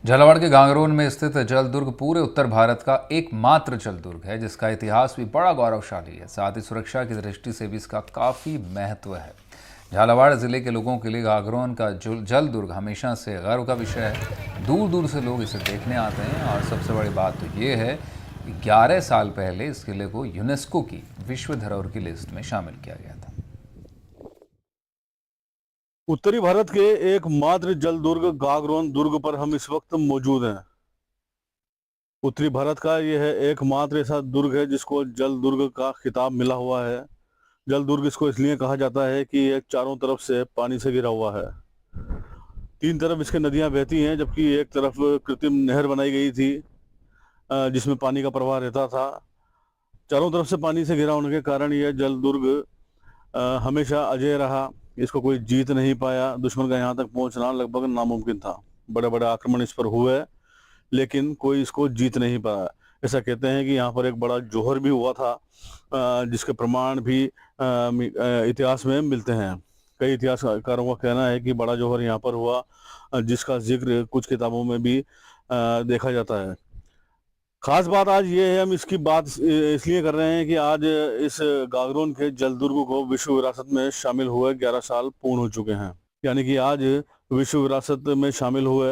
झालावाड़ के गांगरोन में स्थित जल दुर्ग पूरे उत्तर भारत का एकमात्र जल दुर्ग है, जिसका इतिहास भी बड़ा गौरवशाली है। साथ ही सुरक्षा की दृष्टि से भी इसका काफी महत्व है। झालावाड़ जिले के लोगों के लिए गागरोन का जल दुर्ग हमेशा से गर्व का विषय है। दूर दूर से लोग इसे देखने आते हैं और सबसे बड़ी बात तो ये है कि 11 साल पहले इस किले को यूनेस्को की विश्व धरोहर की लिस्ट में शामिल किया गया था। उत्तरी भारत के एकमात्र जल दुर्ग गागरोन दुर्ग पर हम इस वक्त मौजूद हैं। उत्तरी भारत का यह है एकमात्र ऐसा दुर्ग है जिसको जल दुर्ग का खिताब मिला हुआ है। जल दुर्ग इसको इसलिए कहा जाता है कि यह चारों तरफ से पानी से घिरा हुआ है। तीन तरफ इसके नदियां बहती हैं, जबकि एक तरफ कृत्रिम नहर बनाई गई थी जिसमें पानी का प्रवाह रहता था। चारों तरफ से पानी से घिरा होने के कारण यह जल दुर्ग हमेशा अजय रहा। इसको कोई जीत नहीं पाया। दुश्मन का यहाँ तक पहुंचना लगभग नामुमकिन था। बड़े बड़े आक्रमण इस पर हुए, लेकिन कोई इसको जीत नहीं पाया। ऐसा कहते हैं कि यहाँ पर एक बड़ा जौहर भी हुआ था, जिसके प्रमाण भी इतिहास में मिलते हैं। कई इतिहासकारों का कहना है कि बड़ा जौहर यहाँ पर हुआ, जिसका जिक्र कुछ किताबों में भी देखा जाता है। खास बात आज ये है, हम इसकी बात इसलिए कर रहे हैं कि आज इस गागरोन के जल दुर्ग को विश्व विरासत में शामिल हुए 11 साल पूर्ण हो चुके हैं। यानी कि आज विश्व विरासत में शामिल हुए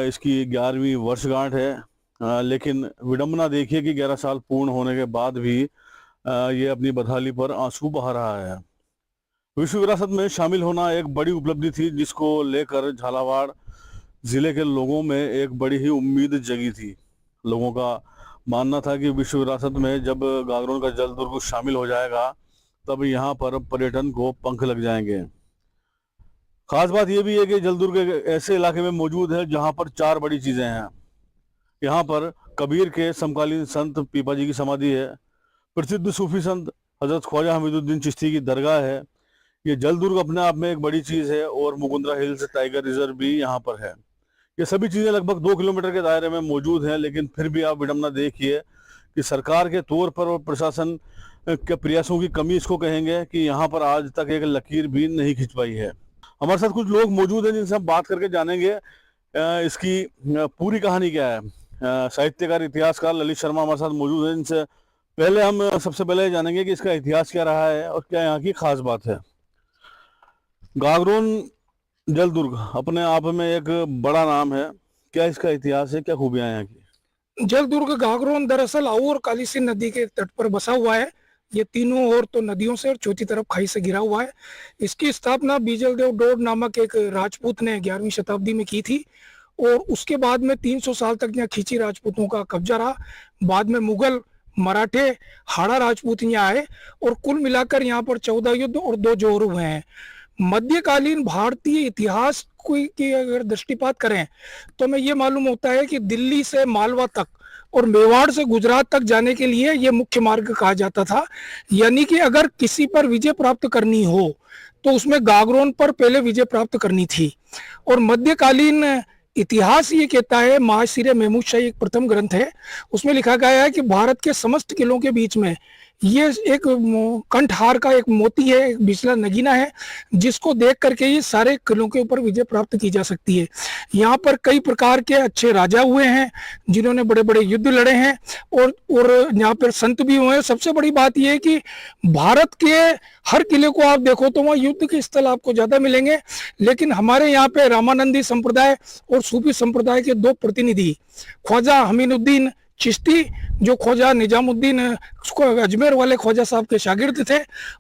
इसकी 11वीं वर्षगांठ है। लेकिन विडंबना देखिए कि 11 साल पूर्ण होने के बाद भी ये अपनी बदहाली पर आंसू बहा रहा है। विश्व विरासत में शामिल होना एक बड़ी उपलब्धि थी, जिसको लेकर झालावाड़ जिले के लोगों में एक बड़ी ही उम्मीद जगी थी। लोगों का मानना था कि विश्व विरासत में जब गागरोन का जल दुर्ग शामिल हो जाएगा, तब यहाँ पर पर्यटन को पंख लग जाएंगे। खास बात यह भी है कि जल दुर्ग एक ऐसे इलाके में मौजूद है जहाँ पर 4 बड़ी चीजें हैं। यहाँ पर कबीर के समकालीन संत पीपा जी की समाधि है। प्रसिद्ध सूफी संत हजरत ख्वाजा हमीदुद्दीन चिश्ती की दरगाह है। ये जल दुर्ग अपने आप में एक बड़ी चीज है, और मुकुंदरा हिल्स टाइगर रिजर्व भी यहाँ पर है। ये सभी चीजें लगभग 2 किलोमीटर के दायरे में मौजूद हैं, लेकिन फिर भी आप विडंबना देखिए कि सरकार के तौर पर और प्रशासन के प्रयासों की कमी इसको कहेंगे कि यहाँ पर आज तक एक लकीर भी नहीं खिंच पाई है। हमारे साथ कुछ लोग मौजूद हैं जिनसे हम बात करके जानेंगे इसकी पूरी कहानी क्या है। साहित्यकार इतिहासकार ललित शर्मा हमारे साथ मौजूद हैं, जिनसे पहले हम सबसे पहले जानेंगे कि इसका इतिहास क्या रहा है और क्या यहाँ की खास बात है। गागरोन जल दुर्ग अपने आप में एक बड़ा नाम है। क्या इसका इतिहास है, क्या खूबियां हैं यहाँ की? जल दुर्ग गागरोन दरअसल आऊ और कालीसी नदी के तट पर बसा हुआ है। ये तीनों ओर तो नदियों से और चौथी तरफ खाई से घिरा हुआ है। इसकी स्थापना बीजल देव डोड नामक एक राजपूत ने 11वीं शताब्दी में की थी, और उसके बाद में 300 साल तक यहाँ खींची राजपूतों का कब्जा रहा। बाद में मुगल, मराठे, हाड़ा राजपूत यहाँ आए, और कुल मिलाकर यहाँ पर 14 युद्ध और 2 जोर हुए हैं। मध्यकालीन भारतीय इतिहास की अगर दृष्टिपात करें तो हमें ये मालूम होता है कि दिल्ली से मालवा तक और मेवाड़ से गुजरात तक जाने के लिए ये मुख्य मार्ग कहा जाता था। यानी कि अगर किसी पर विजय प्राप्त करनी हो तो उसमें गागरोन पर पहले विजय प्राप्त करनी थी। और मध्यकालीन इतिहास ये कहता है, महाशिर महमूद शाही एक प्रथम ग्रंथ है, उसमें लिखा गया है कि भारत के समस्त किलों के बीच में ये एक कंठहार का एक मोती है, एक बिचला नगीना है, जिसको देख करके ये सारे किलों के ऊपर विजय प्राप्त की जा सकती है। यहाँ पर कई प्रकार के अच्छे राजा हुए हैं जिन्होंने बड़े बड़े युद्ध लड़े हैं, और यहाँ पर संत भी हुए हैं। सबसे बड़ी बात यह है कि भारत के हर किले को आप देखो तो वहाँ युद्ध के स्थल आपको ज्यादा मिलेंगे, लेकिन हमारे यहाँ पे रामानंदी संप्रदाय और सूफी संप्रदाय के 2 प्रतिनिधि, ख्वाजा हमीदुद्दीन चिश्ती जो ख्वाजा निजामुद्दीन अजमेर वाले ख्वाजा साहब के शागिर्द थे,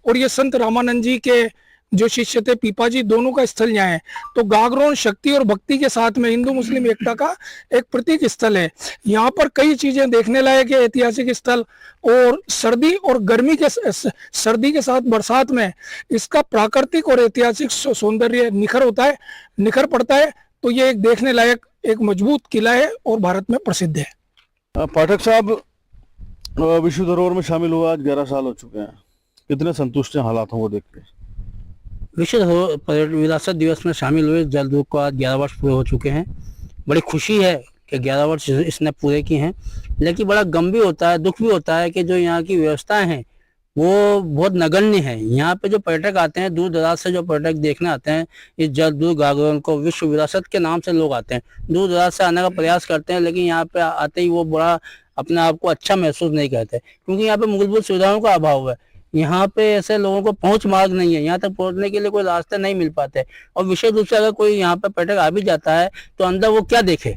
और ये संत रामानंद जी के जो शिष्य थे पीपा जी, दोनों का स्थल यहाँ है। तो गागरोन शक्ति और भक्ति के साथ में हिंदू मुस्लिम एकता का एक प्रतीक स्थल है। यहाँ पर कई चीजें देखने लायक है, ऐतिहासिक स्थल, और सर्दी और गर्मी के सर्दी के साथ बरसात में इसका प्राकृतिक और ऐतिहासिक सौंदर्य निखर पड़ता है। तो ये एक देखने लायक एक मजबूत किला है और भारत में प्रसिद्ध है। पाठक साहब, विश्व धरोहर में शामिल हुआ आज 11 साल हो चुके हैं, कितने संतुष्ट हैं हालातों को देख के? विश्व धरोहर पर्यटन विरासत दिवस में शामिल हुए जल दुर्ग को आज 11 वर्ष पूरे हो चुके हैं। बड़ी खुशी है कि 11 वर्ष इसने पूरे किए हैं, लेकिन बड़ा गम भी होता है, दुख भी होता है कि जो यहाँ की व्यवस्थाएं हैं वो बहुत नगण्य है। यहाँ पे जो पर्यटक आते हैं, दूर दराज से जो पर्यटक देखने आते हैं इस जलदुर्ग गागरोन को, विश्व विरासत के नाम से लोग आते हैं, दूर दराज से आने का प्रयास करते हैं, लेकिन यहाँ पे आते ही वो बड़ा अपने आप को अच्छा महसूस नहीं करते, क्योंकि यहाँ पे मूलभूत सुविधाओं का अभाव है। यहाँ पे ऐसे लोगों को पहुंच मार्ग नहीं है, यहाँ तक पहुंचने के लिए कोई रास्ते नहीं मिल पाते। और विशेष रूप से अगर कोई यहाँ पे पर्यटक आ भी जाता है तो अंदर वो क्या देखे,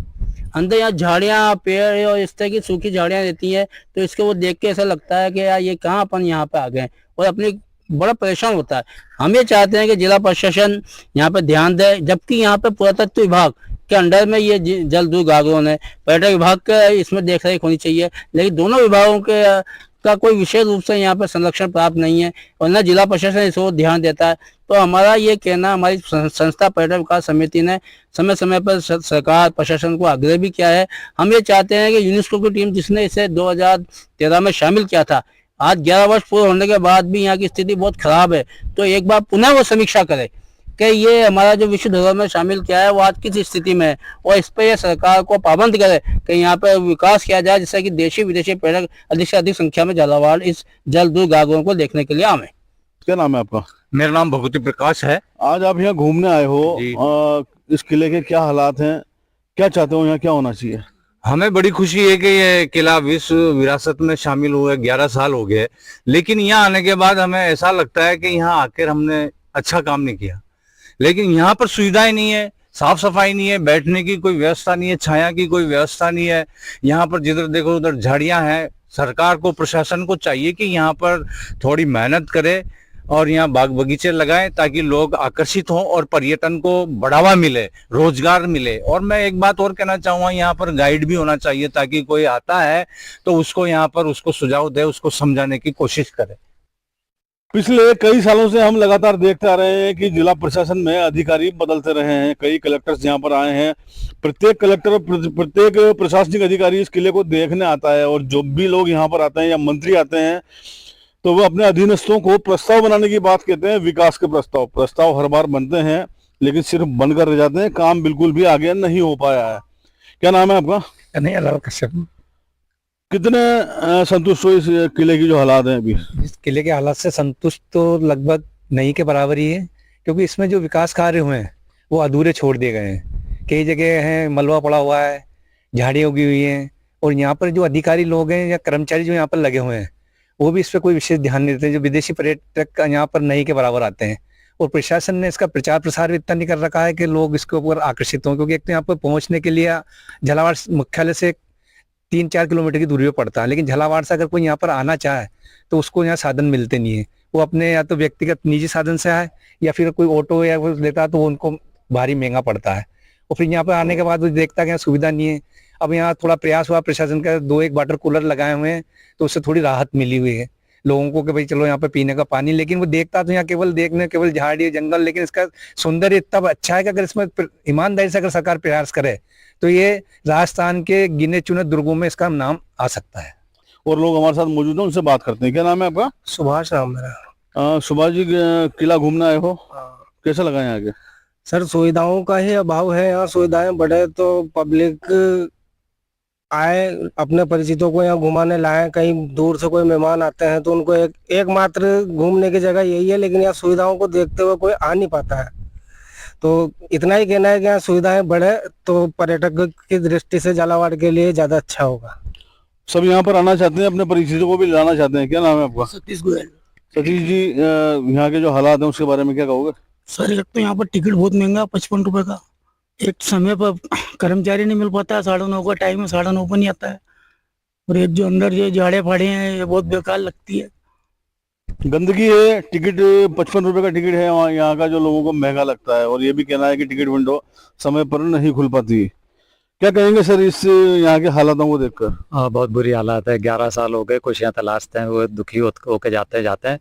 अंदर यहाँ झाड़ियाँ पेड़ और इस तरह की सूखी झाड़ियाँ रहती हैं, तो इसको वो देख के ऐसा लगता है कि यार ये कहाँ अपन यहाँ पे आ गए, और अपनी बड़ा परेशान होता है। हम ये चाहते हैं कि जिला प्रशासन यहाँ पे ध्यान दे, जबकि यहाँ पे पुरातत्व विभाग के अंडर में ये जलदुर्ग गागरोन है, पर्यटक विभाग का इसमें देख रेख होनी चाहिए, लेकिन दोनों विभागों के का कोई विशेष रूप से यहाँ पे संरक्षण प्राप्त नहीं है और न जिला प्रशासन इस ओर ध्यान देता है। तो हमारा ये कहना, हमारी संस्था पर्यटन विकास समिति ने समय समय पर सरकार प्रशासन को आग्रह भी किया है। हम ये चाहते हैं कि यूनेस्को की टीम जिसने इसे 2013 में शामिल किया था, आज 11 वर्ष पूरे होने के बाद भी यहाँ की स्थिति बहुत खराब है, तो एक बार पुनः वो समीक्षा करे कि ये हमारा जो विश्व धरोहर में शामिल किया है वो आज किस स्थिति में है, और इस पर यह सरकार को पाबंद करे कि यहाँ पे विकास किया जाए, जिससे कि देशी विदेशी पर्यटक अधिक से अधिक संख्या में झालावाड़ इस जलदुर्ग गागरोन को देखने के लिए आवे। क्या नाम है आपका? मेरा नाम भगवती प्रकाश है। आज आप यहाँ घूमने आए हो, इस किले के क्या हालात हैं, क्या चाहते हो, यहाँ क्या होना चाहिए? हमें बड़ी खुशी है कि ये किला विश्व विरासत में शामिल हुए 11 साल हो गए, लेकिन यहाँ आने के बाद हमें ऐसा लगता है कि यहाँ आकर हमने अच्छा काम नहीं किया। लेकिन यहाँ पर सुविधाएं नहीं है, साफ सफाई नहीं है, बैठने की कोई व्यवस्था नहीं है, छाया की कोई व्यवस्था नहीं है। यहाँ पर जिधर देखो उधर झाड़ियां हैं। सरकार को, प्रशासन को चाहिए कि यहाँ पर थोड़ी मेहनत करे और यहाँ बाग बगीचे लगाएं ताकि लोग आकर्षित हों और पर्यटन को बढ़ावा मिले, रोजगार मिले। और मैं एक बात और कहना चाहूंगा, यहाँ पर गाइड भी होना चाहिए ताकि कोई आता है तो उसको यहाँ पर उसको सुझाव दे, उसको समझाने की कोशिश करे। पिछले कई सालों से हम लगातार देखते आ रहे हैं कि जिला प्रशासन में अधिकारी बदलते रहे हैं, कई कलेक्टर्स यहाँ पर आए हैं। प्रत्येक कलेक्टर, प्रत्येक प्रशासनिक अधिकारी इस किले को देखने आता है, और जो भी लोग यहाँ पर आते हैं या मंत्री आते हैं तो वो अपने अधीनस्थों को प्रस्ताव बनाने की बात कहते हैं, विकास के प्रस्ताव हर बार बनते हैं लेकिन सिर्फ बनकर रह जाते हैं, काम बिल्कुल भी आगे नहीं हो पाया है। क्या नाम है आपका? कन्हैयालाल कश्यप। कितने संतुष्ट हो इस किले की जो हालात हैं अभी? इस किले के हालात से संतुष्ट तो लगभग नहीं के बराबर ही है, क्योंकि इसमें जो विकास कार्य हुए हैं वो अधूरे छोड़ दिए गए हैं। कई जगह हैं मलबा पड़ा हुआ है, झाड़ियाँ उगी हुई हैं, और यहाँ पर जो अधिकारी लोग हैं या कर्मचारी जो यहाँ पर लगे हुए हैं वो भी इस पर कोई विशेष ध्यान नहीं देते। जो विदेशी पर्यटक यहाँ पर नहीं के बराबर आते हैं, और प्रशासन ने इसका प्रचार प्रसार भी इतना नहीं कर रखा है कि लोग इसके ऊपर आकर्षित हों, क्योंकि एक तो यहाँ पर पहुँचने के लिए झालावाड़ मुख्यालय से 3-4 किलोमीटर की दूरी पे पड़ता है, लेकिन झालावाड़ से अगर कोई यहाँ पर आना चाहे तो उसको यहाँ साधन मिलते नहीं है। वो अपने या तो व्यक्तिगत निजी साधन से आए या फिर कोई ऑटो या कुछ लेता है तो वो उनको भारी महंगा पड़ता है, और फिर यहाँ पर आने के बाद वो देखता है कि यहाँ सुविधा नहीं है। अब यहाँ थोड़ा प्रयास हुआ प्रशासन का, 2-1 वाटर कूलर लगाए हुए हैं तो उससे थोड़ी राहत मिली हुई है लोगों को कि भाई चलो यहाँ पे पीने का पानी, लेकिन वो देखता तो यहाँ केवल झाड़ी जंगल, लेकिन इसका सौंदर्य इतना अच्छा है कि अगर इसमें ईमानदारी से अगर सरकार प्रयास करे तो ये राजस्थान के गिने चुने दुर्गों में इसका नाम आ सकता है। और लोग हमारे साथ मौजूद हैं, उनसे बात करते हैं। क्या नाम है आपका? सुभाष राम मेरा। सुभाष जी, किला घूमने आए हो, कैसा लगा यहाँ आके? सर, सुविधाओं का ही अभाव है। यहाँ सुविधाएं बढ़े तो पब्लिक आए, अपने परिचितों को यहाँ घुमाने लाए। कहीं दूर से कोई मेहमान आते हैं तो उनको एकमात्र घूमने की जगह यही है, लेकिन यहाँ सुविधाओं को देखते हुए कोई आ नहीं पाता है। तो इतना ही कहना है कि यहाँ सुविधाएं बढ़े तो पर्यटक की दृष्टि से झालावाड़ के लिए ज्यादा अच्छा होगा। सब यहाँ पर आना चाहते हैं, अपने परिचितों को भी लाना चाहते हैं। क्या नाम है आपका? सतीश गोयल। सतीश जी, यहाँ के जो हालात हैं उसके बारे में क्या कहोगे? सर, एक तो यहाँ पर टिकट बहुत महंगा, 55 रुपए का। एक समय पर कर्मचारी नहीं मिल पाता है, 9:30 का टाइम है, 9:30 पर नहीं आता है। और एक जो अंदर ये झाड़े फाड़े हैं ये बहुत बेकार लगती है, गंदगी है। टिकट 55 रुपए का टिकट है वहाँ, यहाँ का जो लोगों को महंगा लगता है, और ये भी कहना है कि टिकट विंडो समय पर नहीं खुल पाती। क्या कहेंगे सर इस यहाँ के हालातों को देखकर? बहुत बुरी हालात है। 11 साल हो गए, खुशियाँ तलाशते हैं, वो दुखी होके जाते हैं।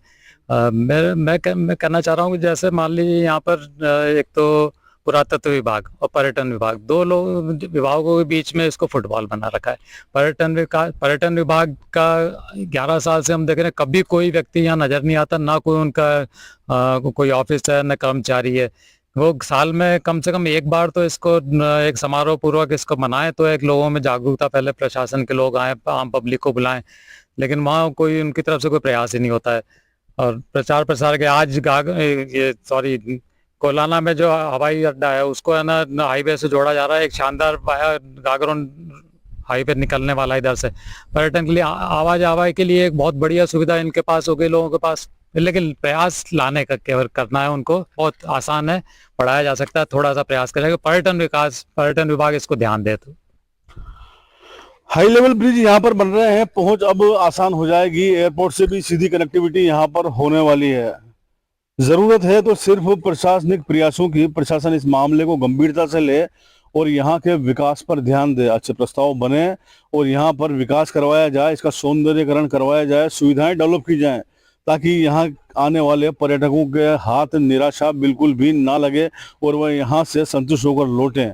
मैं कहना चाह रहा हूँ कि जैसे मान लीजिए यहाँ पर एक तो पुरातत्व विभाग और पर्यटन विभाग, 2 विभागों के बीच में इसको फुटबॉल बना रखा है। पर्यटन विभाग का 11 साल से हम देख रहे हैं, कभी कोई व्यक्ति यहाँ नजर नहीं आता, ना कोई उनका कोई ऑफिस है, न कर्मचारी है। वो साल में कम से कम एक बार तो इसको एक समारोह पूर्वक इसको मनाएं, तो एक लोगों में जागरूकता, पहले प्रशासन के लोग आए, आम पब्लिक को बुलाएं, लेकिन वहाँ कोई उनकी तरफ से कोई प्रयास ही नहीं होता है। और प्रचार प्रसार के आज कोलाना में जो हवाई अड्डा है उसको है ना हाईवे से जोड़ा जा रहा है, एक शानदार गागरोन हाईवे निकलने वाला है इधर से। पर्यटन के लिए आवाजाही के लिए एक बहुत बढ़िया सुविधा इनके पास हो गई लोगों के पास, लेकिन प्रयास लाने का केवल करना है उनको, बहुत आसान है, पढ़ाया जा सकता है, थोड़ा सा प्रयास करेगा। पर्यटन विभाग इसको ध्यान दे तो। हाई लेवल ब्रिज यहाँ पर बन रहे हैं, पहुंच अब आसान हो जाएगी, एयरपोर्ट से भी सीधी कनेक्टिविटी यहाँ पर होने वाली है। जरूरत है तो सिर्फ प्रशासनिक प्रयासों की, प्रशासन इस मामले को गंभीरता से ले और यहाँ के विकास पर ध्यान दे, अच्छे प्रस्ताव बने और यहाँ पर विकास करवाया जाए, इसका सौंदर्यीकरण करवाया जाए, सुविधाएं डेवलप की जाएं, ताकि यहाँ आने वाले पर्यटकों के हाथ निराशा बिल्कुल भी ना लगे और वह यहाँ से संतुष्ट होकर लौटें,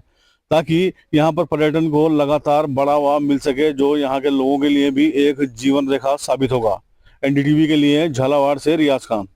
ताकि यहाँ पर पर्यटन को लगातार बढ़ावा मिल सके, जो यहाँ के लोगों के लिए भी एक जीवन रेखा साबित होगा। एनडीटीवी के लिए झालावाड़ से रियाज खान।